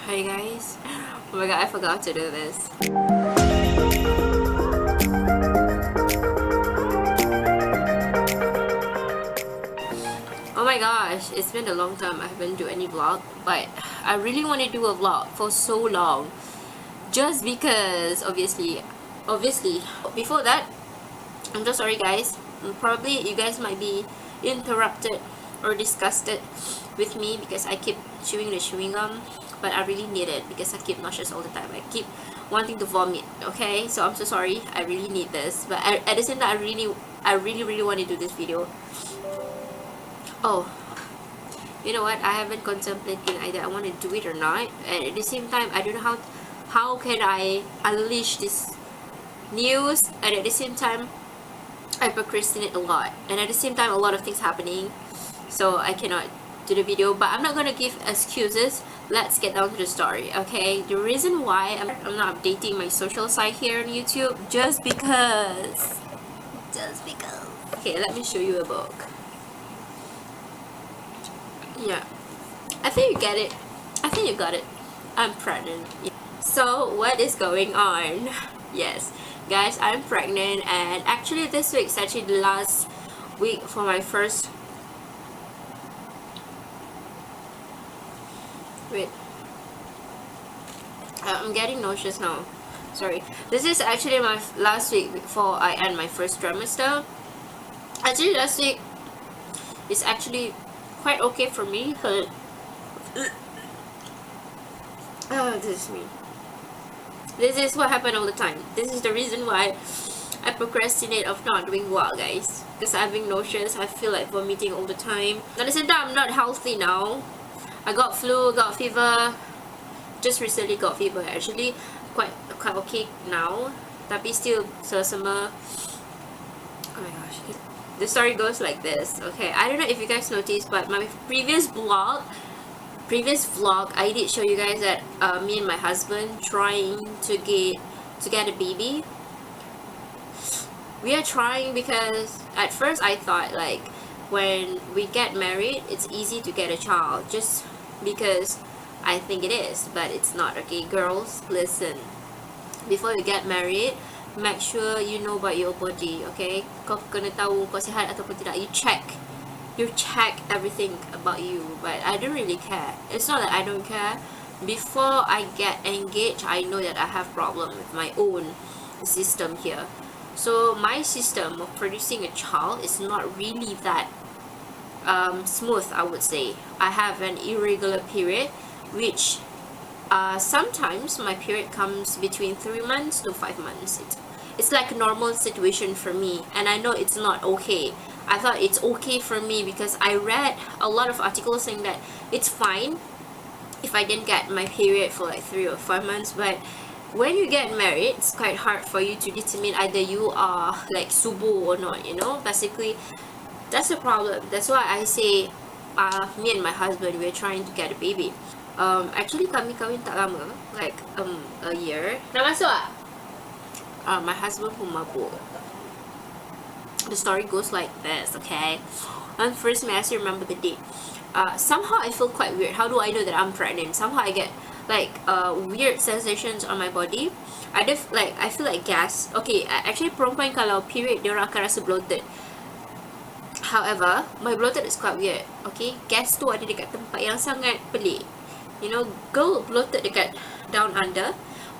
Hi guys. Oh my god, I forgot to do this. Oh my gosh, it's been a long time I haven't do any vlog, but I really want to do a vlog for so long. Just because obviously before that, I'm so sorry guys. Probably you guys might be interrupted or disgusted with me because I keep chewing the chewing gum, but I really need it because I keep nauseous all the time. I keep wanting to vomit. Okay, so I'm so sorry. I really need this, but at the same time, I really want to do this video. Oh, you know what? I haven't contemplated either I want to do it or not, and at the same time, I don't know how can I unleash this news, and at the same time I procrastinate a lot, and at the same time a lot of things happening, so I cannot do the video. But I'm not gonna give excuses. Let's get down to the story. Okay, the reason why I'm not updating my social site here on YouTube, just because okay, let me show you a book. Yeah, I think you get it. I think you got it. I'm pregnant. So what is going on? Yes guys, I'm pregnant, and actually this week is actually the last week for my first I'm getting nauseous now, sorry. This is actually my last week before I end my first trimester. Actually last week is actually quite okay for me, but this is me. This is what happened all the time. This is the reason why I procrastinate of not doing well, guys. Because I'm being nauseous, I feel like vomiting all the time. At the same time, I'm not healthy now. I got flu, got fever. Just recently got fever actually. Quite okay now. Tapi still sama. Oh my gosh. The story goes like this. Okay, I don't know if you guys noticed, but my previous vlog I did show you guys that me and my husband trying to get a baby. We are trying because at first I thought like when we get married it's easy to get a child, just because I think it is, but it's not. Okay girls, listen, before you get married, make sure you know about your body. Okay, kau kena tahu kau sihat ataupun tidak. You check everything about you. But I don't really care. It's not that I don't care. Before I get engaged, I know that I have problem with my own system here. So my system of producing a child is not really that smooth, I would say. I have an irregular period, which sometimes my period comes between 3 months to 5 months. It's like a normal situation for me, and I know it's not okay. I thought it's okay for me because I read a lot of articles saying that it's fine if I didn't get my period for like 3 or 5 months. But when you get married, it's quite hard for you to determine either you are like subuh or not, you know. Basically that's the problem. That's why I say me and my husband, we're trying to get a baby. Actually kami kahwin tak lama, like a year. Dah masuk ah? My husband pun mabuk. The story goes like this, okay? And first, may I still remember the date. Somehow I feel quite weird. How do I know that I'm pregnant? Somehow I get like weird sensations on my body. I feel like gas. Okay, actually perempuan kalau period dia orang akan rasa bloated. However, my bloated is quite weird. Okay, gas tu ada dekat tempat yang sangat pelik. You know, girl bloated dekat down under,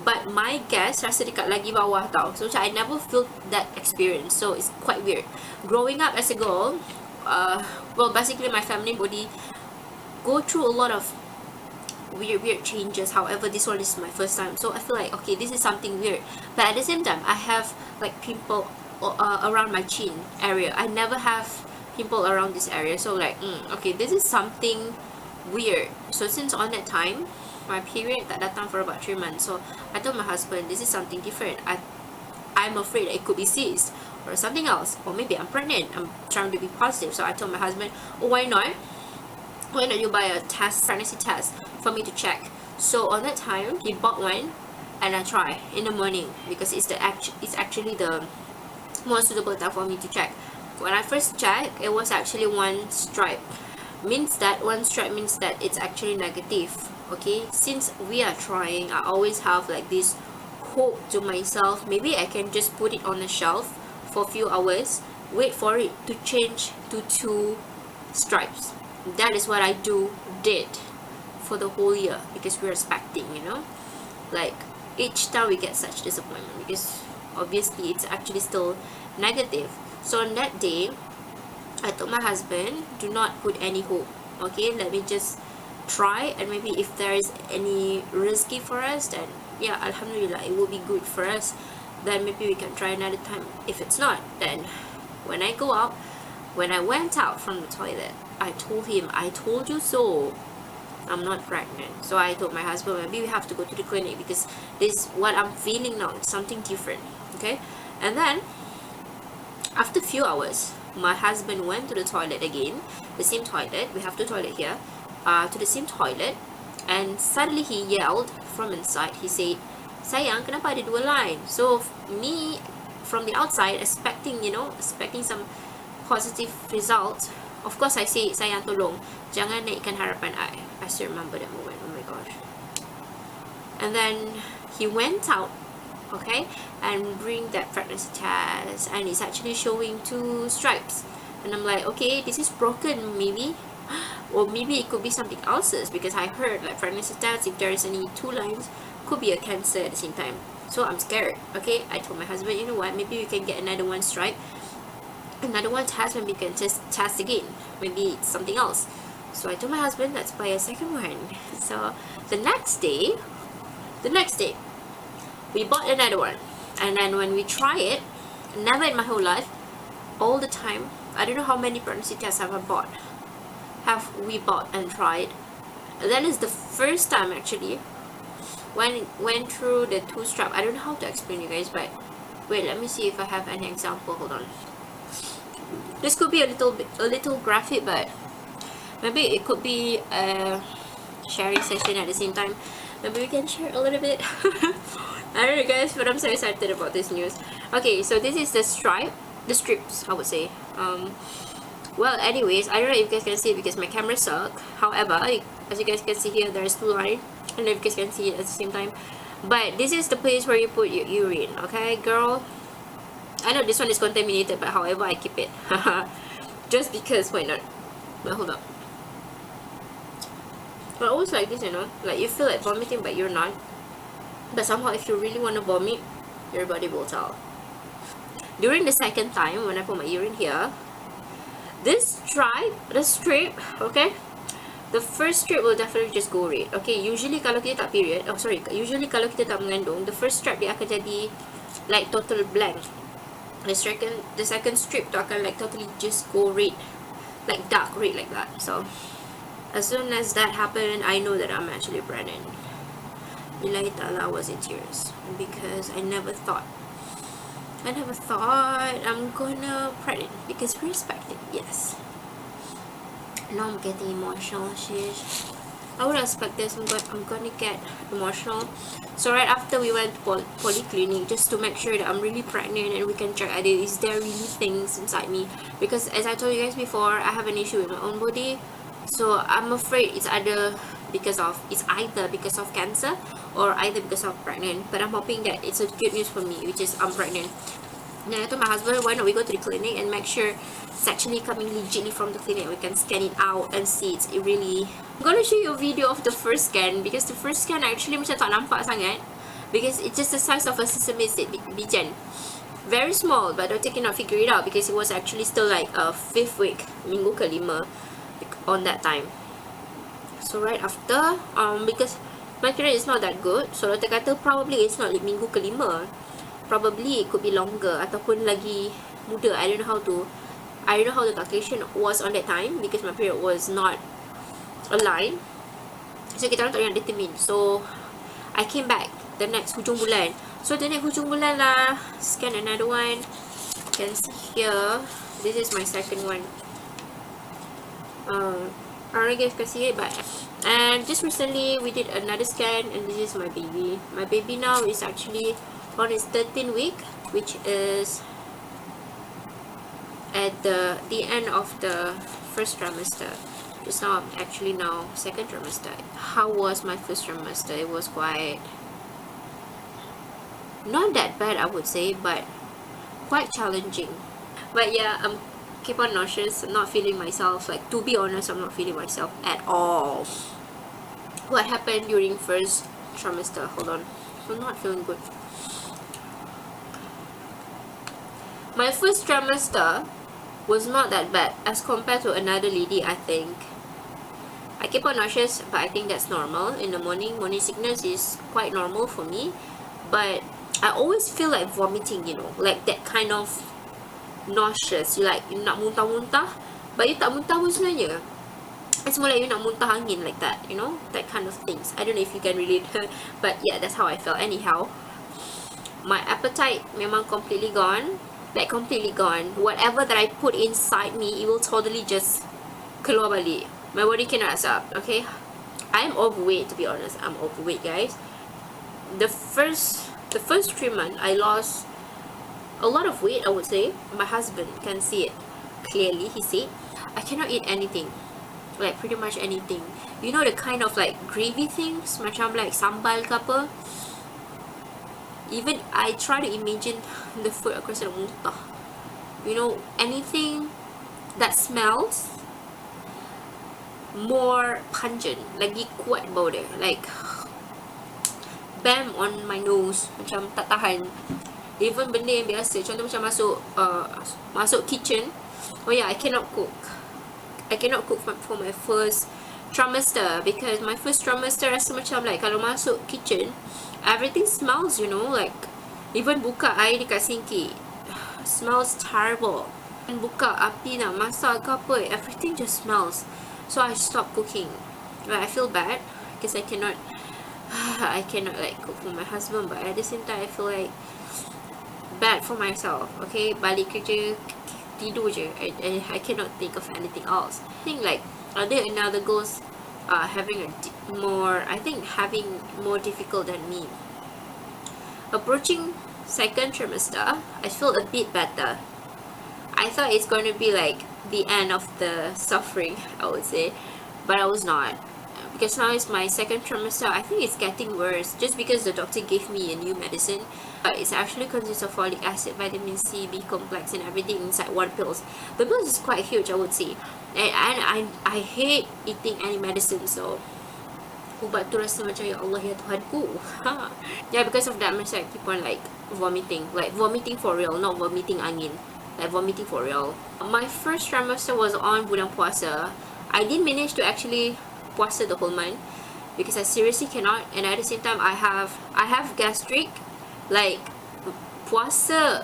but my gas rasa dekat lagi bawah tau. So I never feel that experience, so it's quite weird. Growing up as a girl, well basically my family body go through a lot of weird changes. However, this one is my first time, so I feel like okay, this is something weird. But at the same time, I have like pimple around my chin area. I never have pimple around this area, so like okay, this is something weird. So since on that time my period tak datang for about 3 months, so I told my husband this is something different. I'm afraid that it could be cyst or something else, or maybe I'm pregnant. I'm trying to be positive. So I told my husband, oh, why not you buy a pregnancy test for me to check. So on that time he bought one, and I try in the morning because it's actually the more suitable time for me to check. When I first checked, it was actually one stripe. One stripe means that it's actually negative. Okay, since we are trying, I always have like this hope to myself, maybe I can just put it on the shelf for a few hours, wait for it to change to 2 stripes. That is what I did for the whole year, because we're expecting, you know, like each time we get such disappointment, because obviously it's actually still negative. So on that day, I told my husband, do not put any hope, okay, let me just try, and maybe if there is any risky for us, then yeah, alhamdulillah, it will be good for us, then maybe we can try another time. If it's not, then when I went out from the toilet, I told him, I told you so, I'm not pregnant. So I told my husband, maybe we have to go to the clinic, because this what I'm feeling now, it's something different. Okay, and then after a few hours, my husband went to the toilet again, the same toilet, we have 2 toilet here, to the same toilet, and suddenly he yelled from inside. He said, sayang, kenapa ada 2 line? So me from the outside, expecting, you know, expecting some positive result, of course I say, sayang, tolong jangan naikkan harapan I still remember that moment. Oh my gosh. And then he went out, okay, and bring that pregnancy test, and it's actually showing 2 stripes, and I'm like, okay, this is broken maybe, or maybe it could be something else, because I heard like pregnancy test, if there is any 2 lines, could be a cancer at the same time. So I'm scared. Okay, I told my husband, you know what, maybe we can get another 1 stripe, another 1 test, maybe we can test again, maybe it's something else. So I told my husband, let's buy a second one. So the next day we bought another one, and then when we try it, never in my whole life, all the time, I don't know how many pregnancy tests have we bought and tried. That is the first time actually when it went through the 2 strap. I don't know how to explain, you guys, but wait, let me see if I have any example. Hold on. This could be a little graphic, but maybe it could be a sharing session at the same time. Maybe we can share a little bit. I don't know, guys, but I'm so excited about this news. Okay, so this is the strips, I would say. Well, anyways, I don't know if you guys can see it because my camera sucks. However, as you guys can see here, there's 2 lines. I don't know if you guys can see it at the same time, but this is the place where you put your urine. Okay, girl, I know this one is contaminated, but however, I keep it. Just because, why not? But hold up. But always like this, you know, like you feel like vomiting, but you're not. But somehow, if you really want to vomit, your body will tell. During the second time, when I put my urine here, this strip, okay, the first strip will definitely just go red. Okay, usually kalau kita tak period, usually kalau kita tak mengandung, the first strip dia akan jadi like total blank. The second strip tu akan like totally just go red, like dark red like that. So as soon as that happened, I know that I'm actually pregnant. Billahi ta'ala, I was in tears, because I never thought I'm gonna pregnant, because we're expecting, yes. Now I'm getting emotional, shish. I would expect this, I'm gonna get emotional. So right after we went to polyclinic, just to make sure that I'm really pregnant, and we can check is there really things inside me, because as I told you guys before, I have an issue with my own body. So I'm afraid it's either because of cancer, or either because of pregnant. But I'm hoping that it's a good news for me, which is I'm pregnant. Then I told my husband, why not we go to the clinic and make sure it's actually coming legitly from the clinic. We can scan it out and see it's really. I'm gonna show you a video of the first scan, because the first scan actually macam tak nampak sangat, because it's just the size of a sesame seed bijan. Very small, but Dr. cannot figure it out because it was actually still like a 5th week, minggu ke-5 on that time. So right after, because my period is not that good, so Dr. kata probably it's not minggu ke-5, probably it could be longer ataupun lagi muda. I don't know how the calculation was on that time, because my period was not aligned, so kita orang tak boleh determine. So I came back the next hujung bulan. So the next hujung bulan lah, scan another one. You can see here, this is my second one. I don't know if you guys can see it, but and just recently we did another scan, and this is my baby. My baby now is actually on its 13th week, which is at the end of the first trimester. Just now, I'm actually now second trimester. How was my first trimester? It was quite not that bad, I would say, but quite challenging. But yeah, I'm keep on nauseous. I'm not feeling myself. Like, to be honest, I'm not feeling myself at all. What happened during first trimester? Hold on, I'm not feeling good. My first trimester was not that bad as compared to another lady, I think. I keep on nauseous, but I think that's normal. In the morning, morning sickness is quite normal for me. But I always feel like vomiting, you know, like that kind of nauseous. You like, you nak muntah-muntah, but you tak muntah pun sebenarnya. It's more like you nak muntah angin, like that, you know, that kind of things. I don't know if you can relate, but yeah, that's how I felt. Anyhow, my appetite memang completely gone. Like, completely gone. Whatever that I put inside me, it will totally just keluar balik. My body cannot accept. Okay, I'm overweight, to be honest. I'm overweight, guys. The first 3 months, I lost a lot of weight, I would say. My husband can see it clearly. He said I cannot eat anything, like pretty much anything. You know, the kind of like gravy things, macam like sambal ke apa. Even I try to imagine the food, aku rasa nak muntah. You know, anything that smells more pungent, lagi kuat bau dia, like bam on my nose, macam tak tahan. Even benda yang biasa, contoh macam masuk kitchen. Oh yeah, I cannot cook for my first trimester, because my first trimester rasa macam like kalau masuk kitchen, everything smells, you know, like even buka air dekat sinki smells terrible. And buka api nak masak ke apa, everything just smells. So I stopped cooking. Like, I feel bad because I cannot like cook for my husband, but at the same time I feel like bad for myself. Okay, balik kerja tidur je. I cannot think of anything else. I think like other another girls having having more difficult than me. Approaching second trimester, I feel a bit better. I thought it's going to be like the end of the suffering, I would say, but I was not, because now it's my second trimester. I think it's getting worse just because the doctor gave me a new medicine. It's actually consists of folic acid, vitamin C, B complex, and everything inside one pills. The pills is quite huge, I would say, and I hate eating any medicine, so ubat tu rasa macam ya Allah ya Tuhanku. Yeah, because of that, I keep on like vomiting for real, not vomiting angin. Like vomiting for real. My first trimester was on bulan puasa. I didn't manage to actually puasa the whole month because I seriously cannot, and at the same time I have gastric. Like berpuasa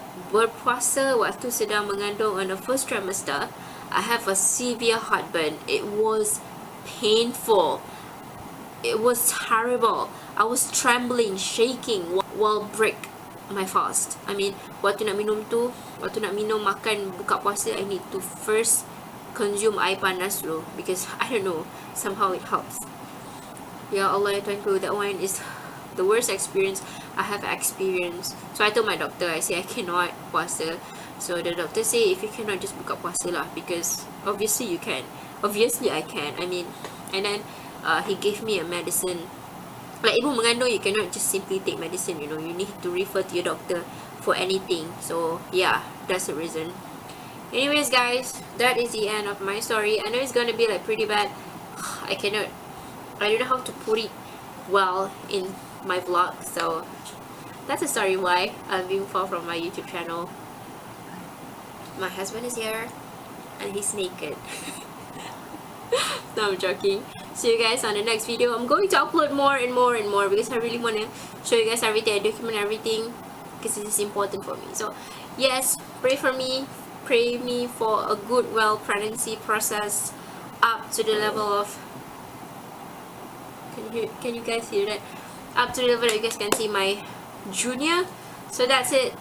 waktu sedang mengandung on the first trimester, I have a severe heartburn. It was painful. It was terrible. I was trembling, shaking while break my fast. I mean, waktu nak minum makan buka puasa, I need to first consume air panas dulu, because I don't know, somehow it helps. Ya Allah ya Tuhanku, that one is the worst experience I have experienced. So I told my doctor, I say I cannot puasa. So the doctor say, if you cannot, just buka puasa lah, because obviously you can. Obviously I can. I mean, and then he gave me a medicine. Like ibu mengandung, you cannot just simply take medicine, you know, you need to refer to your doctor for anything. So yeah, that's the reason. Anyways guys, that is the end of my story. I know it's gonna be like pretty bad. I don't know how to put it well in my vlog, so that's the story why I'm being far from my YouTube channel. My husband is here and he's naked. No, I'm joking. See you guys on the next video. I'm going to upload more and more and more because I really want to show you guys everything. I document everything because this is important for me. So yes, pray for me. Pray me for a good, well pregnancy process up to the level of, can you guys hear that? Up to the level that you guys can see my junior. So that's it.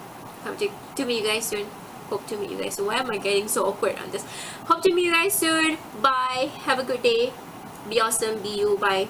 Hope to meet you guys soon. Hope to meet you guys. So why am I getting so awkward on this? Hope to meet you guys soon. Bye. Have a good day. Be awesome. Be you. Bye.